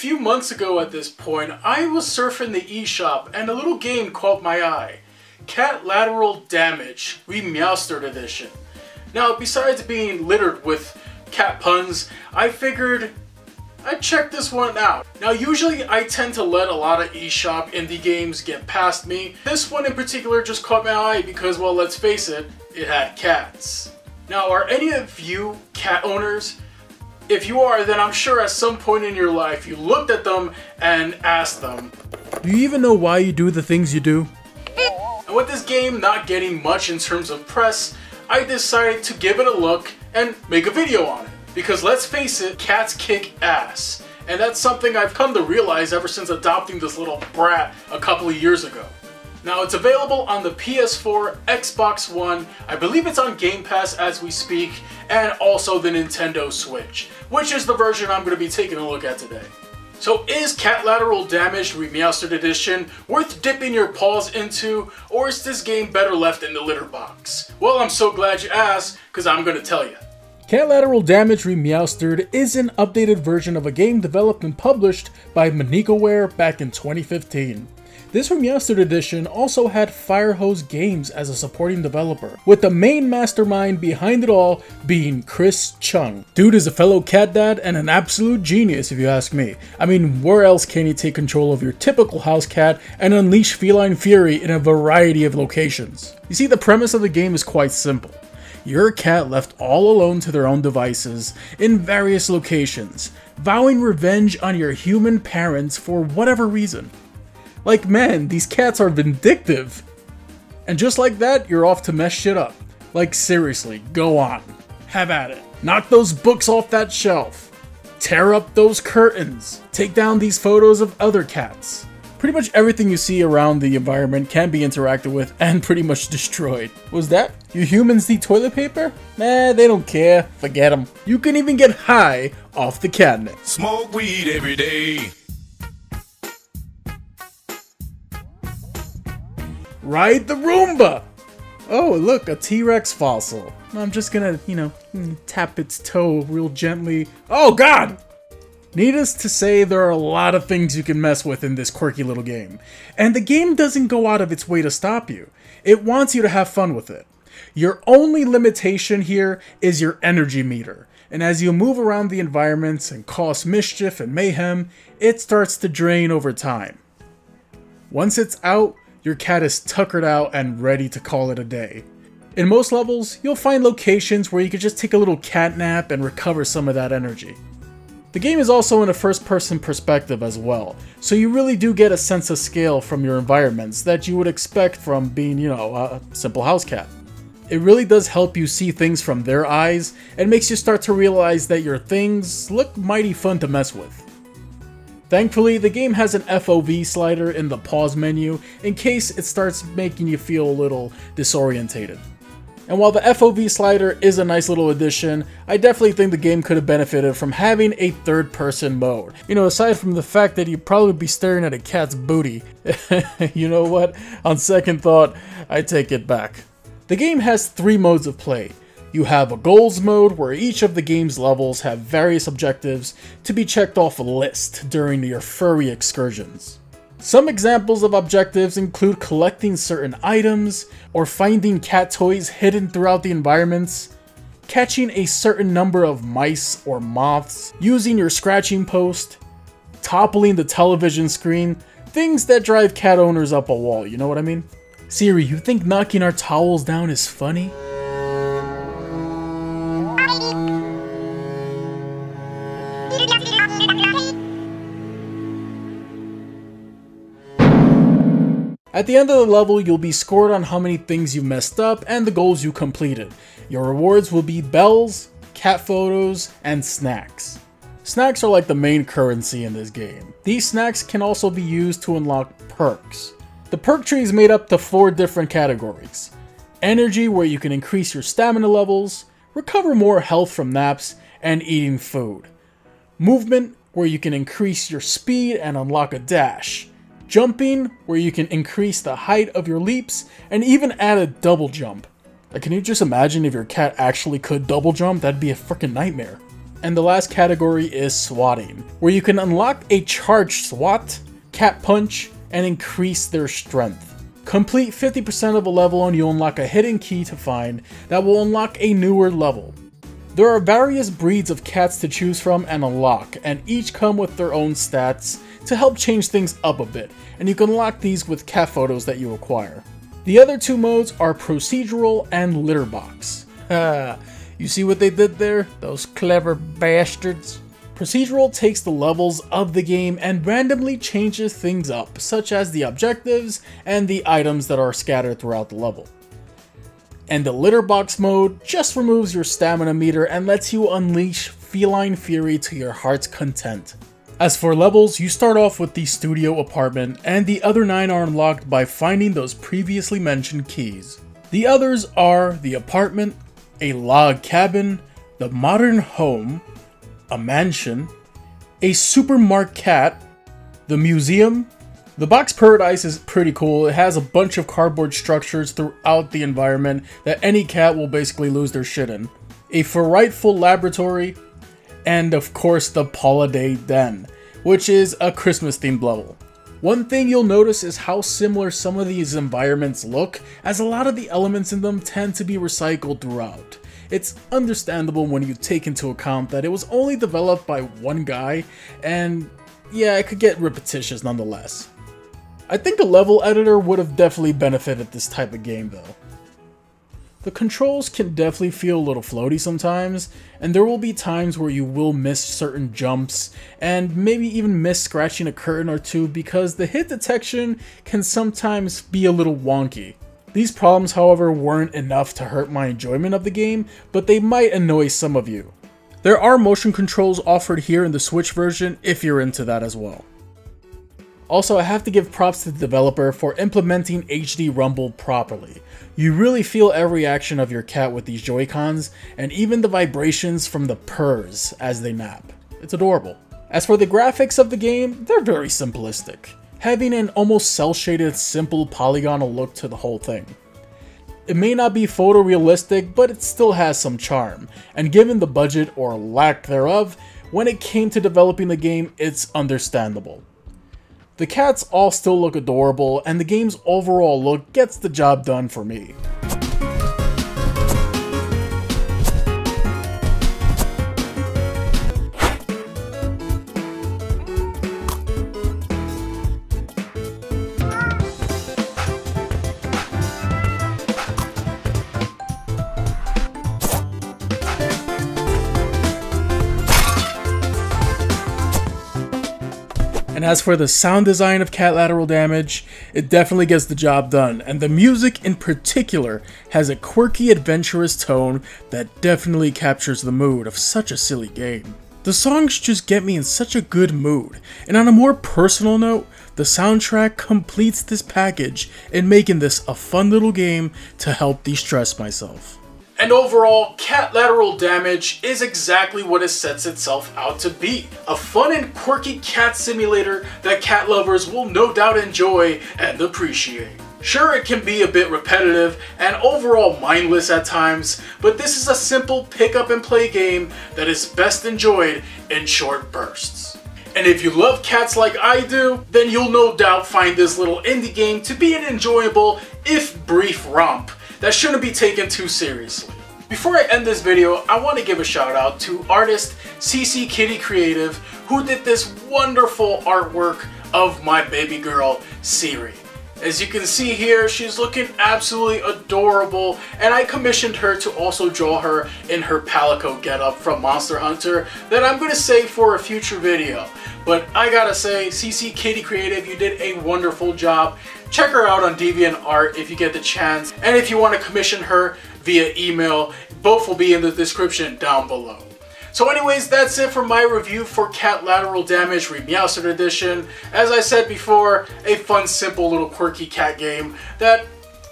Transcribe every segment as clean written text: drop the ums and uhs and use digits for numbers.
few months ago at this point, I was surfing the eShop and a little game caught my eye. Catlateral Damage, Remeowstered Edition. Now, besides being littered with cat puns, I figured I'd check this one out. Now, usually I tend to let a lot of eShop indie games get past me. This one in particular just caught my eye because, well, let's face it, it had cats. Now, are any of you cat owners? If you are, then I'm sure at some point in your life you looked at them and asked them, do you even know why you do the things you do? And with this game not getting much in terms of press, I decided to give it a look and make a video on it. Because let's face it, cats kick ass. And that's something I've come to realize ever since adopting this little brat a couple of years ago. Now, it's available on the PS4, Xbox One, I believe it's on Game Pass as we speak, and also the Nintendo Switch, which is the version I'm going to be taking a look at today. So is Catlateral Damage Remeowstered Edition worth dipping your paws into, or is this game better left in the litter box? Well, I'm so glad you asked, because I'm going to tell you. Catlateral Damage Remeowstered is an updated version of a game developed and published by ManicoWare back in 2015. This Remeowstered Edition also had Firehose Games as a supporting developer, with the main mastermind behind it all being Chris Chung. Dude is a fellow cat dad and an absolute genius if you ask me. I mean, where else can you take control of your typical house cat and unleash feline fury in a variety of locations? You see, the premise of the game is quite simple. Your cat left all alone to their own devices in various locations, vowing revenge on your human parents for whatever reason. Like, man, these cats are vindictive. And just like that, you're off to mess shit up. Like, seriously, go on. Have at it. Knock those books off that shelf. Tear up those curtains. Take down these photos of other cats. Pretty much everything you see around the environment can be interacted with and pretty much destroyed. Was that? You humans need toilet paper? Nah, they don't care. Forget them. You can even get high off the catnip. Smoke weed every day. Ride the Roomba! Oh, look, a T-Rex fossil. I'm just gonna, tap its toe real gently. Oh, God! Needless to say, there are a lot of things you can mess with in this quirky little game. And the game doesn't go out of its way to stop you. It wants you to have fun with it. Your only limitation here is your energy meter. And as you move around the environments and cause mischief and mayhem, it starts to drain over time. Once it's out, your cat is tuckered out and ready to call it a day. In most levels, you'll find locations where you can just take a little cat nap and recover some of that energy. The game is also in a first-person perspective as well, so you really do get a sense of scale from your environments that you would expect from being, a simple house cat. It really does help you see things from their eyes and makes you start to realize that your things look mighty fun to mess with. Thankfully, the game has an FOV slider in the pause menu in case it starts making you feel a little disorientated. And while the FOV slider is a nice little addition, I definitely think the game could have benefited from having a third-person mode. Aside from the fact that you'd probably be staring at a cat's booty. You know what? On second thought, I take it back. The game has 3 modes of play. You have a goals mode where each of the game's levels have various objectives to be checked off a list during your furry excursions. Some examples of objectives include collecting certain items, or finding cat toys hidden throughout the environments, catching a certain number of mice or moths, using your scratching post, toppling the television screen, things that drive cat owners up a wall, you know what I mean? Siri, you think knocking our towels down is funny? At the end of the level, you'll be scored on how many things you messed up and the goals you completed. Your rewards will be bells, cat photos, and snacks. Snacks are like the main currency in this game. These snacks can also be used to unlock perks. The perk tree is made up to 4 different categories. Energy, where you can increase your stamina levels, recover more health from naps, and eating food. Movement, where you can increase your speed and unlock a dash. Jumping, where you can increase the height of your leaps and even add a double jump. Like, can you just imagine if your cat actually could double jump? That'd be a freaking nightmare. And the last category is swatting, where you can unlock a charged swat, cat punch, and increase their strength. Complete 50% of a level and you'll unlock a hidden key to find that will unlock a newer level. There are various breeds of cats to choose from and unlock, and each come with their own stats to help change things up a bit, and you can unlock these with cat photos that you acquire. The other two modes are procedural and litter box. You see what they did there? Those clever bastards. Procedural takes the levels of the game and randomly changes things up, such as the objectives and the items that are scattered throughout the level. And the litter box mode just removes your stamina meter and lets you unleash feline fury to your heart's content. As for levels, you start off with the studio apartment, and the other 9 are unlocked by finding those previously mentioned keys. The others are the apartment, a log cabin, the modern home, a mansion, a supermarket cat, the museum. The box paradise is pretty cool. It has a bunch of cardboard structures throughout the environment that any cat will basically lose their shit in. A frightful laboratory, and of course the Holiday Den, which is a Christmas themed level. One thing you'll notice is how similar some of these environments look, as a lot of the elements in them tend to be recycled throughout. It's understandable when you take into account that it was only developed by one guy, and yeah, it could get repetitious nonetheless. I think a level editor would have definitely benefited this type of game though. The controls can definitely feel a little floaty sometimes, and there will be times where you will miss certain jumps, and maybe even miss scratching a curtain or two because the hit detection can sometimes be a little wonky. These problems, however, weren't enough to hurt my enjoyment of the game, but they might annoy some of you. There are motion controls offered here in the Switch version if you're into that as well. Also, I have to give props to the developer for implementing HD Rumble properly. You really feel every action of your cat with these Joy-Cons, and even the vibrations from the purrs as they nap. It's adorable. As for the graphics of the game, they're very simplistic, having an almost cel-shaded simple polygonal look to the whole thing. It may not be photorealistic, but it still has some charm, and given the budget or lack thereof, when it came to developing the game, it's understandable. The cats all still look adorable, and the game's overall look gets the job done for me. And as for the sound design of Catlateral Damage, it definitely gets the job done, and the music in particular has a quirky, adventurous tone that definitely captures the mood of such a silly game. The songs just get me in such a good mood, and on a more personal note, the soundtrack completes this package in making this a fun little game to help de-stress myself. And overall, Catlateral Damage is exactly what it sets itself out to be. A fun and quirky cat simulator that cat lovers will no doubt enjoy and appreciate. Sure, it can be a bit repetitive and overall mindless at times, but this is a simple pick up and play game that is best enjoyed in short bursts. And if you love cats like I do, then you'll no doubt find this little indie game to be an enjoyable, if brief, romp that shouldn't be taken too seriously. Before I end this video, I want to give a shout out to artist CCKittyCreative, who did this wonderful artwork of my baby girl, Siri. As you can see here, she's looking absolutely adorable, and I commissioned her to also draw her in her Palico getup from Monster Hunter that I'm going to save for a future video. But I gotta say, CCKittyCreative, you did a wonderful job. Check her out on DeviantArt if you get the chance, and if you want to commission her via email, both will be in the description down below. So anyways, that's it for my review for Catlateral Damage Remeowstered Edition. As I said before, a fun, simple little quirky cat game that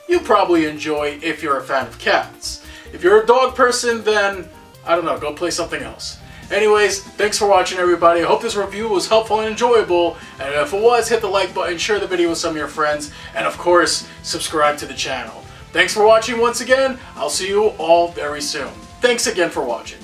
you probably enjoy if you're a fan of cats. If you're a dog person, then, I don't know, go play something else. Anyways, thanks for watching everybody. I hope this review was helpful and enjoyable, and if it was, hit the like button, share the video with some of your friends, and of course, subscribe to the channel. Thanks for watching once again. I'll see you all very soon. Thanks again for watching.